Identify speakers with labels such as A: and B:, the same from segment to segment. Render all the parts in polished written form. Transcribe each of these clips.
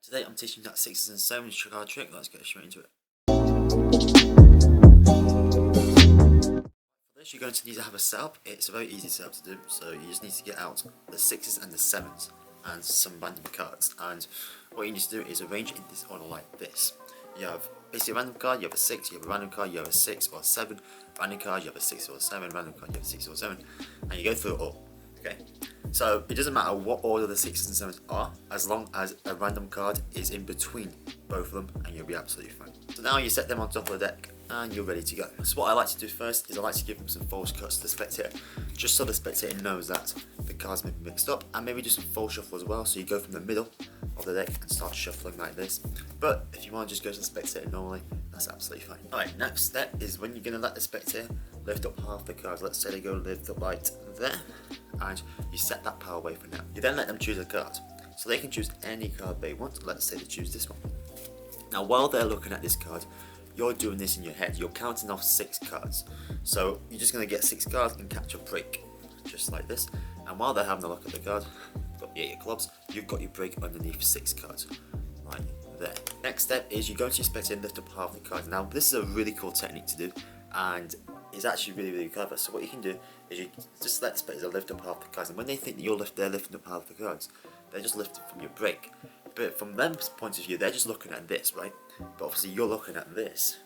A: Today I'm teaching that 6s and 7s card trick. Let's get straight into it. For this you're going to need to have a setup. It's a very easy setup to do, so you just need to get out the 6s and the 7s and some random cards, and what you need to do is arrange it in this order like this. You have basically a random card, you have a 6, you have a random card, you have a 6 or a 7, random card, you have a 6 or a 7, random card, you have a 6 or a 7, and you go through it all. Okay, so it doesn't matter what order the 6s and 7s are, as long as a random card is in between both of them, and you'll be absolutely fine. So now you set them on top of the deck and you're ready to go. So what I like to do first is I like to give them some false cuts to the spectator, just so the spectator knows that the cards may be mixed up, and maybe do some false shuffle as well, so you go from the middle of the deck and start shuffling like this. But if you want to just go to the spectator normally, that's absolutely fine. Alright, next step is when you're going to let the spectator lift up half the cards. Let's say they go lift up right there, and you set that power away for now. You then let them choose a card, so they can choose any card they want. Let's say they choose this one. Now while they're looking at this card, you're doing this in your head. You're counting off 6 cards. So you're just going to get 6 cards and catch a break, just like this. And while they're having a look at the card, got the 8 of clubs, you've got your break underneath 6 cards, right there. Next step is you go to your spectator and lift up half the cards. Now this is a really cool technique to do, and it's actually really clever. So what you can do is you just let the spectator lift up half the cards, and when they think that they're lifting up half the cards, they're just lifting from your break. But from them point of view, they're just looking at this, right? But obviously you're looking at this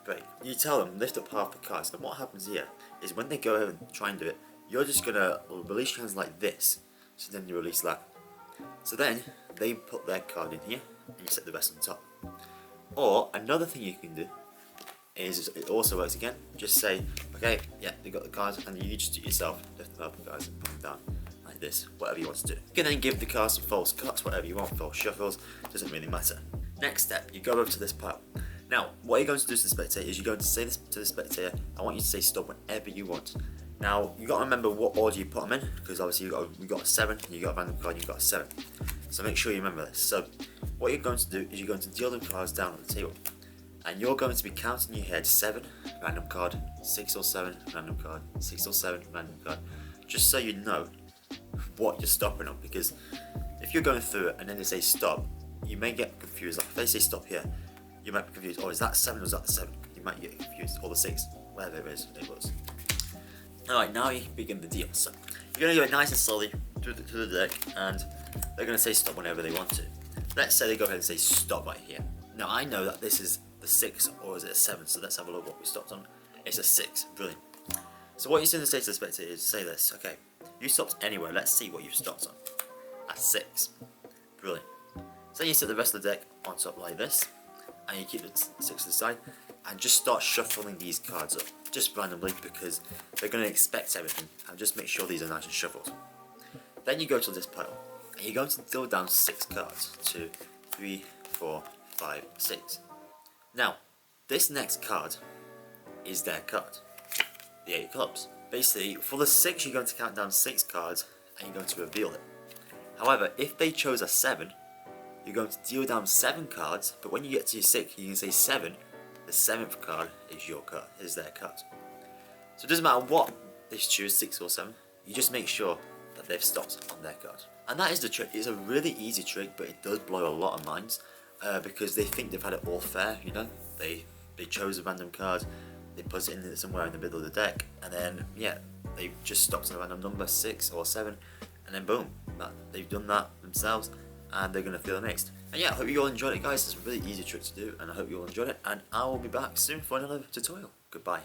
A: break. You tell them lift up half the cards, and what happens here is when they go ahead and try and do it, you're just gonna release your hands like this, so then you release that. So then they put their card in here and you set the rest on top. Or another thing you can do is, it also works again, just say, okay, yeah, they got the cards, and you just do it yourself, lift them up the cards and put them down like this, whatever you want to do. You can then give the cards some false cuts, whatever you want, false shuffles, doesn't really matter. Next step, you go over to this pile. Now, what you're going to do to the spectator is you're going to say this to the spectator, I want you to say stop whenever you want. Now, you got to remember what order you put them in, because obviously you got a 7, and you got a random card, and you got a 7. So make sure you remember this. So, what you're going to do is you're going to deal the cards down on the table, and you're going to be counting in your head 7, random card, 6 or 7, random card, 6 or 7, random card, just so you know what you're stopping on. Because if you're going through it and then they say stop, you may get confused. Like if they say stop here, you might be confused, oh, is that 7 or is that the 7? You might get confused, or the 6, whatever it is, it was. Alright, now you can begin the deal. So, you're going to go nice and slowly through the deck, and they're going to say stop whenever they want to. Let's say they go ahead and say stop right here. Now, I know that this is the 6, or is it a 7, so let's have a look what we stopped on. It's a 6, brilliant. So what you're going to say to the spectator is say this, okay, you stopped anywhere, let's see what you've stopped on. A 6, brilliant. So you set the rest of the deck on top like this, and you keep the 6 to the side, and just start shuffling these cards up, just randomly, because they're going to expect everything, and just make sure these are nice and shuffled. Then you go to this pile, and you're going to deal down 6 cards, 2, 3, 4, 5, 6. Now, this next card is their card, the 8 of clubs. Basically, for the 6 you're going to count down 6 cards, and you're going to reveal it. However, if they chose a 7, you're going to deal down 7 cards, but when you get to your 6, you can say 7, the 7th card is your card, is their card. So it doesn't matter what they choose, 6 or 7, you just make sure that they've stopped on their card. And that is the trick. It's a really easy trick, but it does blow a lot of minds, because they think they've had it all fair, you know? They chose a random card, they put it in somewhere in the middle of the deck, and then, yeah, they just stopped at a random number, 6 or 7, and then boom, they've done that themselves, and they're going to feel amazed. And yeah, I hope you all enjoyed it, guys. It's a really easy trick to do, and I hope you all enjoyed it, and I will be back soon for another tutorial. Goodbye.